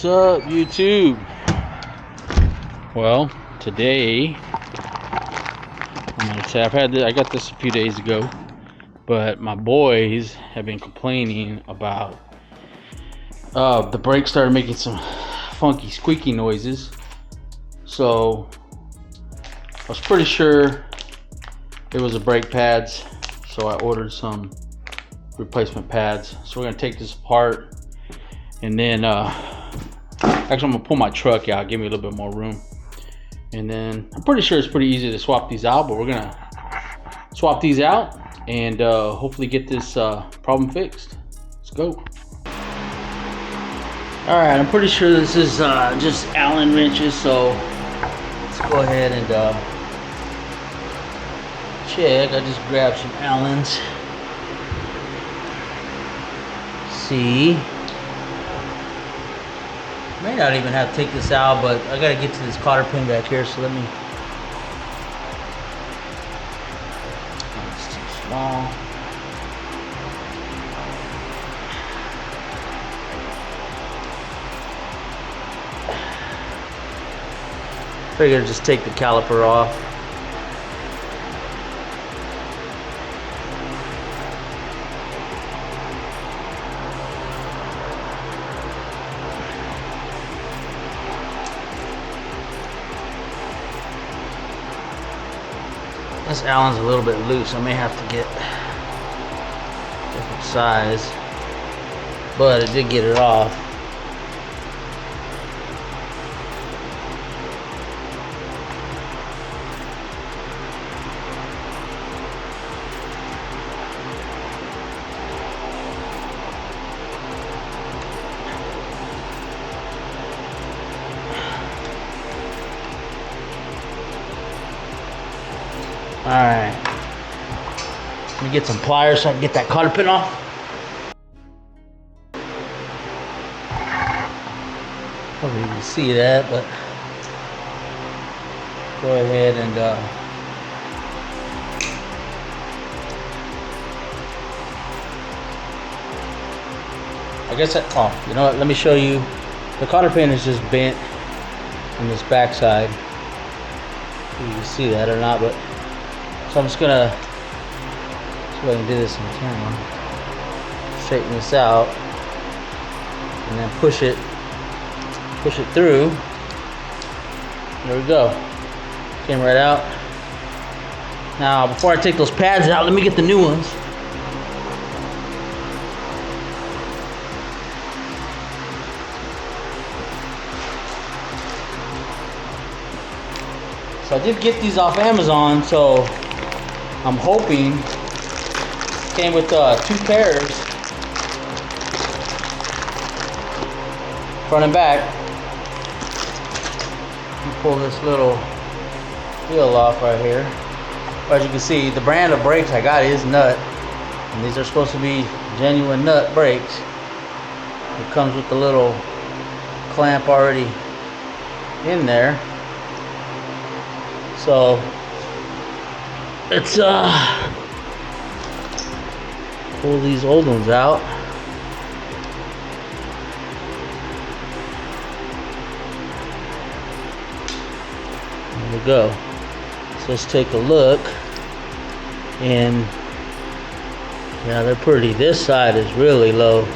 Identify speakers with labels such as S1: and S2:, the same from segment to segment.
S1: What's up, YouTube? Well, today I'm gonna say I got this a few days ago, but my boys have been complaining about the brakes started making some funky squeaky noises. So I was pretty sure it was the brake pads, so I ordered some replacement pads. So we're gonna take this apart, and then actually I'm gonna pull my truck out, give me a little bit more room, and then I'm pretty sure it's pretty easy to swap these out. But we're gonna swap these out and hopefully get this problem fixed. Let's go. All right, I'm pretty sure this is just Allen wrenches, so let's go ahead and check. I just grabbed some Allens. See, may not even have to take this out, but I gotta get to this cotter pin back here, so let me. Oh, it's too small. Figured just take the caliper off. This Allen's a little bit loose. I may have to get a different size, but it did get it off. Alright, let me get some pliers so I can get that cotter pin off. Probably you can see that, but go ahead and I guess oh, you know what, let me show you. The cotter pin is just bent on this back side. If you can see that or not, but so I'm just gonna see if I can do this on camera. Straighten this out and then push it through. There we go. Came right out. Now before I take those pads out, let me get the new ones. So I did get these off Amazon, so I'm hoping came with 2 pairs, front and back. Let me pull this little wheel off right here. As you can see, the brand of brakes I got is Nutt, and these are supposed to be genuine Nutt brakes. It comes with the little clamp already in there. So let's pull these old ones out. There we go. So let's take a look, and yeah, they're pretty. This side is really low.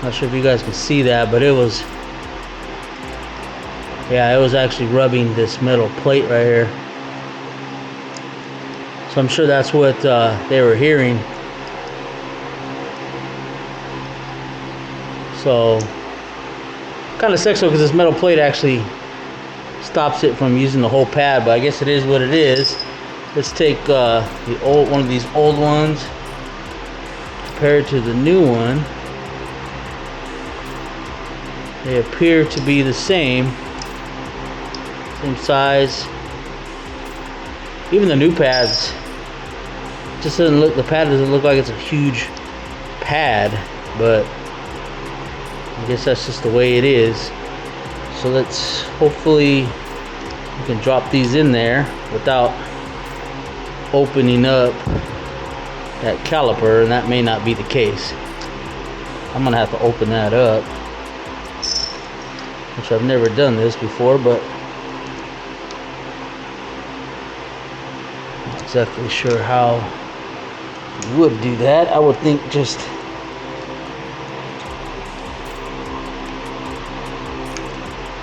S1: Not sure if you guys can see that, but it was, yeah, it was actually rubbing this metal plate right here. So I'm sure that's what they were hearing. So kind of sucks though, because this metal plate actually stops it from using the whole pad, but I guess it is what it is. Let's take one of these old ones, compare it to the new one. They appear to be the same size. Even the new pads just doesn't look, the pad doesn't look like it's a huge pad, but I guess that's just the way it is. So let's hopefully we can drop these in there without opening up that caliper, and that may not be the case. I'm gonna have to open that up. which I've never done this before, but not exactly sure how you would do that. I would think just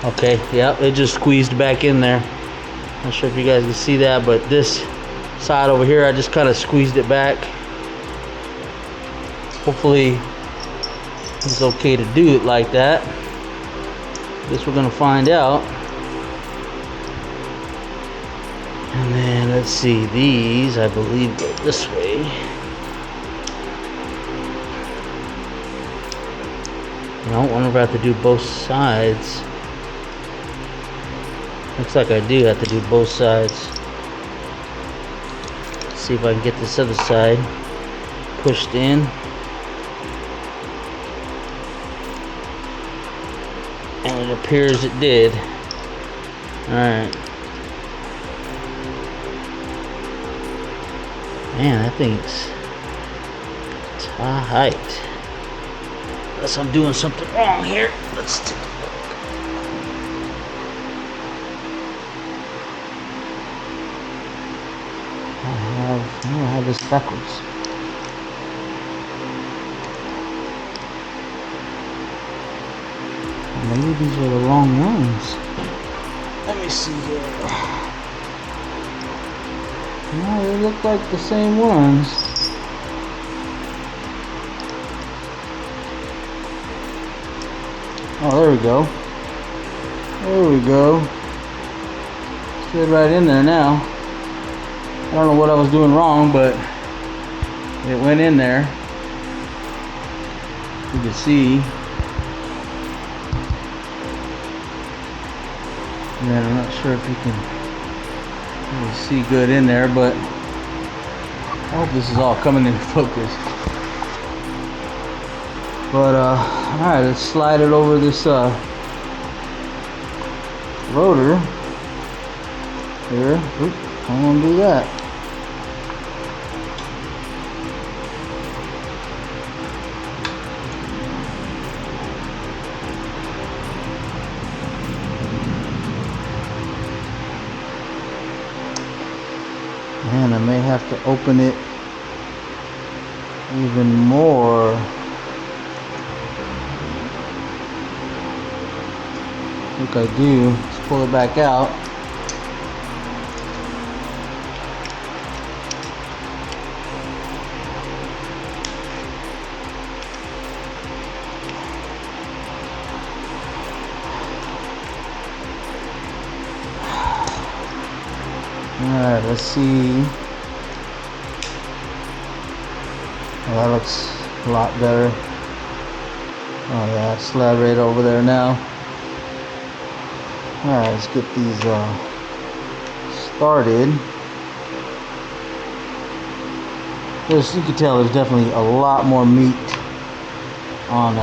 S1: okay, yeah, it just squeezed back in there. Not sure if you guys can see that, but this side over here, I just kind of squeezed it back. Hopefully it's okay to do it like that. Guess we're gonna find out. And then let's see, these I believe go this way. I wonder if I have to do both sides. Looks like I do have to do both sides. Let's see if I can get this other side pushed in. And it appears it did. Alright. Man, that thing's tight. Unless I'm doing something wrong here. Let's take a look. I have this backwards. Maybe these are the wrong ones. Let me see here. No, they look like the same ones. Oh, there we go. There we go. Fit right in there now. I don't know what I was doing wrong, but it went in there. You can see. And I'm not sure if you can really see good in there, but I hope this is all coming into focus. But alright, let's slide it over this rotor here. Oop, I don't want to do that. Man, I may have to open it even more. I think I do. Let's pull it back out. Alright, let's see. Well, that looks a lot better. Oh yeah, slide right over there now. Alright, let's get these started. You can tell there's definitely a lot more meat on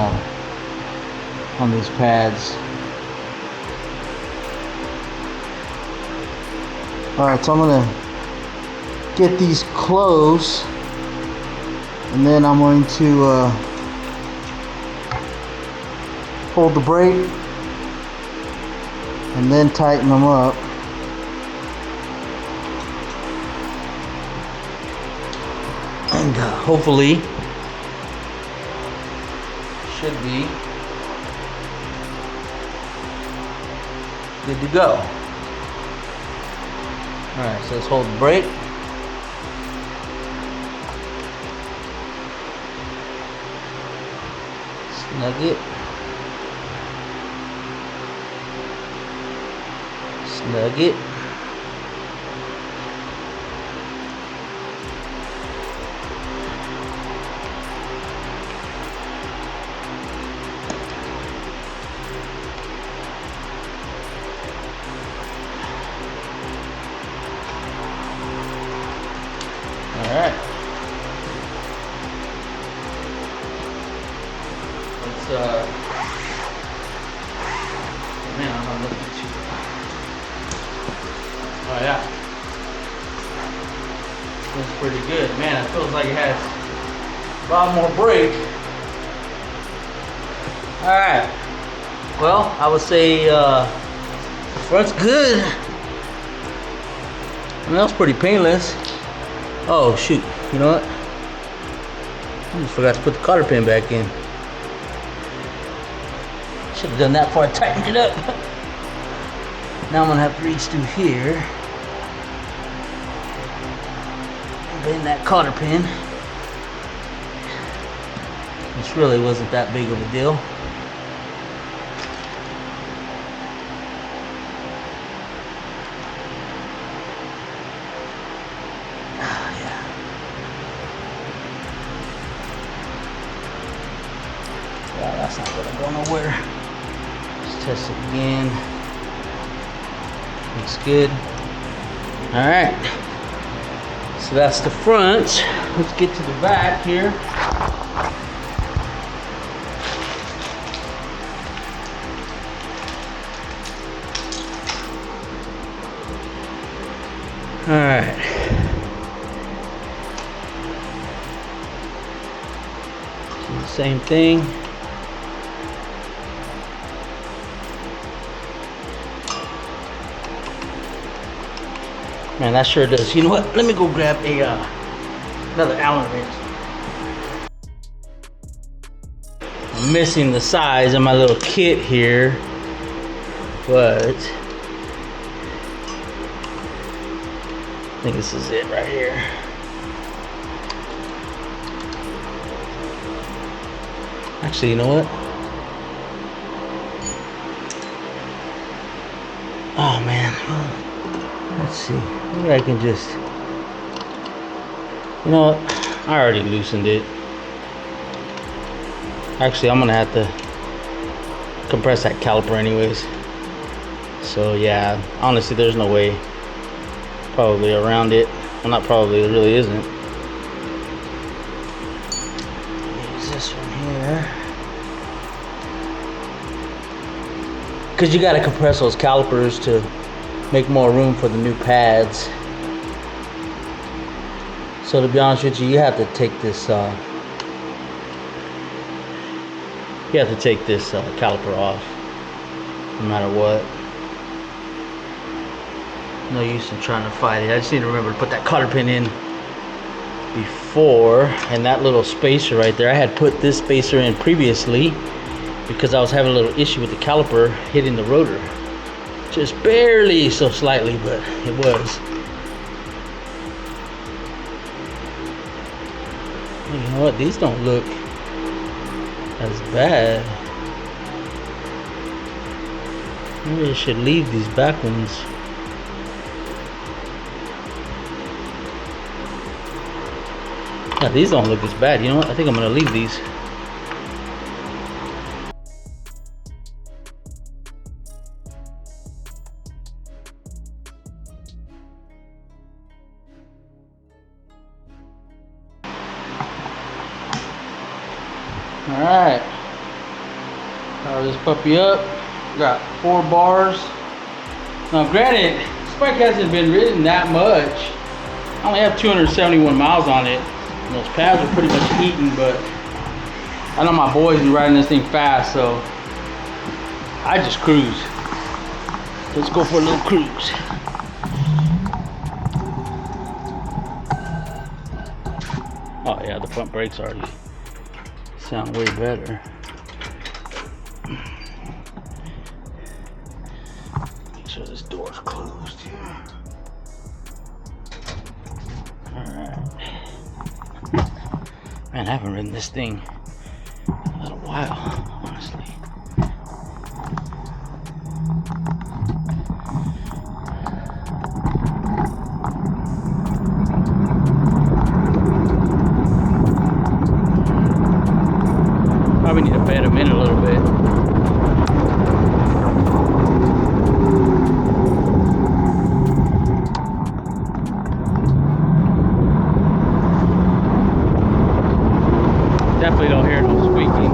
S1: these pads. Alright, so I'm gonna get these close, and then I'm going to hold the brake and then tighten them up. And hopefully should be good to go. Alright, so let's hold the brake. Snug it. Snug it. Alright. Let's man, I'm not looking too. Oh yeah. That's pretty good. Man, it feels like it has a lot more brake. Alright. Well, I would say the front's good. I mean, that was pretty painless. Oh shoot, you know what? I just forgot to put the cotter pin back in. Should have done that before I tightened it up. Now I'm gonna have to reach through here and bend that cotter pin, which really wasn't that big of a deal. Well, that's not gonna go nowhere. Let's test it again. Looks good. Alright. So that's the front. Let's get to the back here. Alright. So the same thing. Man, that sure does. You know what? Let me go grab a another Allen wrench. I'm missing the size of my little kit here, but I think this is it right here. Actually, you know what? Oh man. Let's see. Maybe I can just. You know what? I already loosened it. Actually, I'm gonna have to compress that caliper anyways. So yeah, honestly, there's no way probably around it. Well, not probably, it really isn't. Use this one here. Because you gotta compress those calipers to make more room for the new pads. So to be honest with you, you have to take this caliper off no matter what. No use in trying to fight it. I just need to remember to put that cotter pin in before, and that little spacer right there, I had put this spacer in previously because I was having a little issue with the caliper hitting the rotor. Just barely, so slightly, but it was. You know what? These don't look as bad. Maybe I should leave these back ones. Yeah, these don't look as bad. You know what? I think I'm gonna leave these. Alright, power this puppy up. Got 4 bars. Now granted, this bike hasn't been ridden that much. I only have 271 miles on it. And those pads are pretty much eaten, but I know my boys be riding this thing fast, so I just cruise. Let's go for a little cruise. Oh yeah, the front brakes already sound way better. Make sure this door's closed here. Alright. Man, I haven't ridden this thing in a while, honestly. Probably need to bed them in a little bit. Definitely don't hear no squeaking.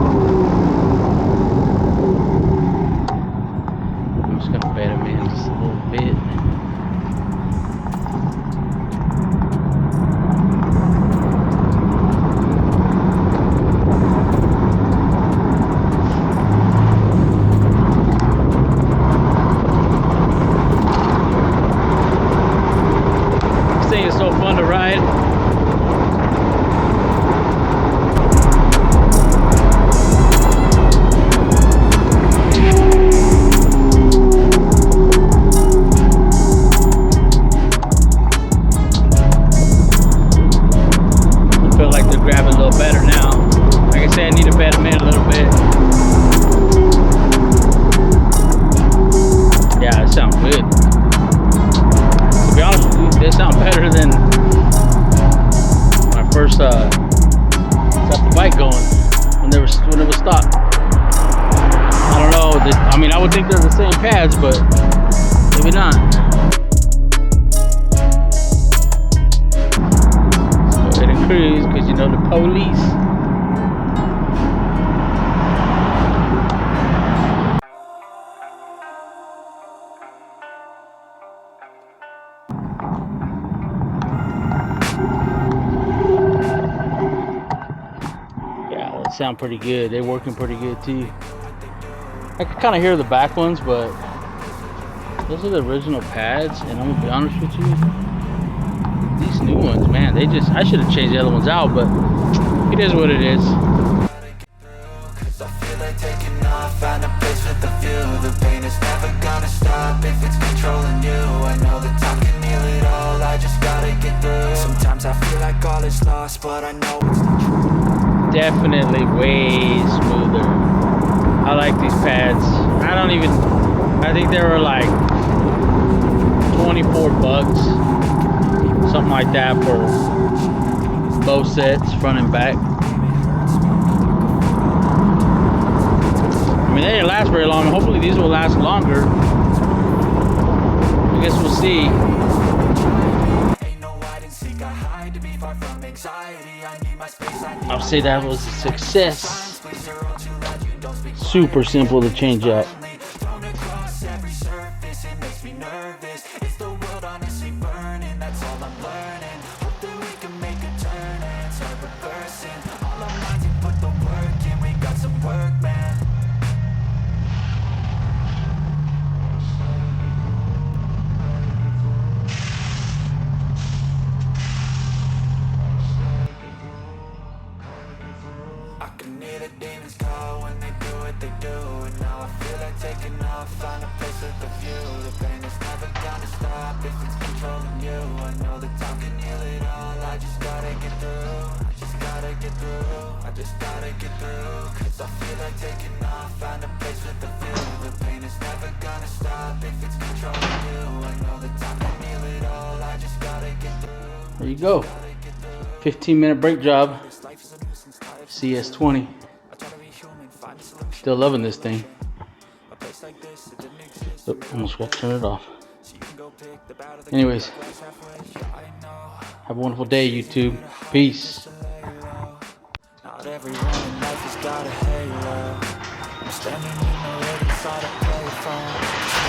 S1: get going when it was stopped. I don't know. I mean, I would think they're the same pads, but maybe not. Let's go ahead and cruise, because you know the police. Yeah, they sound pretty good. They're working pretty good too. I can kind of hear the back ones, but those are the original pads, and I'm gonna be honest with you, these new ones, man, I should have changed the other ones out, but it is what it is.
S2: I feel like taking off, find a place with a view. The pain is never gonna stop if it's controlling you. I know that time can heal it all, I just gotta get through. Sometimes I feel like all is lost, but I know it's the truth.
S1: Definitely way smoother. I like these pads. I think they were like 24 bucks, something like that, for both sets, front and back. I mean, they didn't last very long. Hopefully these will last longer. I guess we'll see. I'll say that was a success. Super simple to change out.
S2: I can hear the demons call when they do what they do. And now I feel like taking off, find a place with a view. The pain is never gonna stop if it's controlling you. I know that time can heal it all, I just gotta get through. I just gotta get through, I just gotta get through. Cause I feel like taking off, find a place with a view. The pain is never gonna stop if it's controlling you. I know that time can heal it all, I just gotta get through.
S1: There you go. 15-minute brake job. CS20. Still loving this thing. Oh, almost got to turn it off. Anyways, have a wonderful day, YouTube. Peace.
S2: Not everyone in life has got a halo. I'm standing in the red inside a payphone.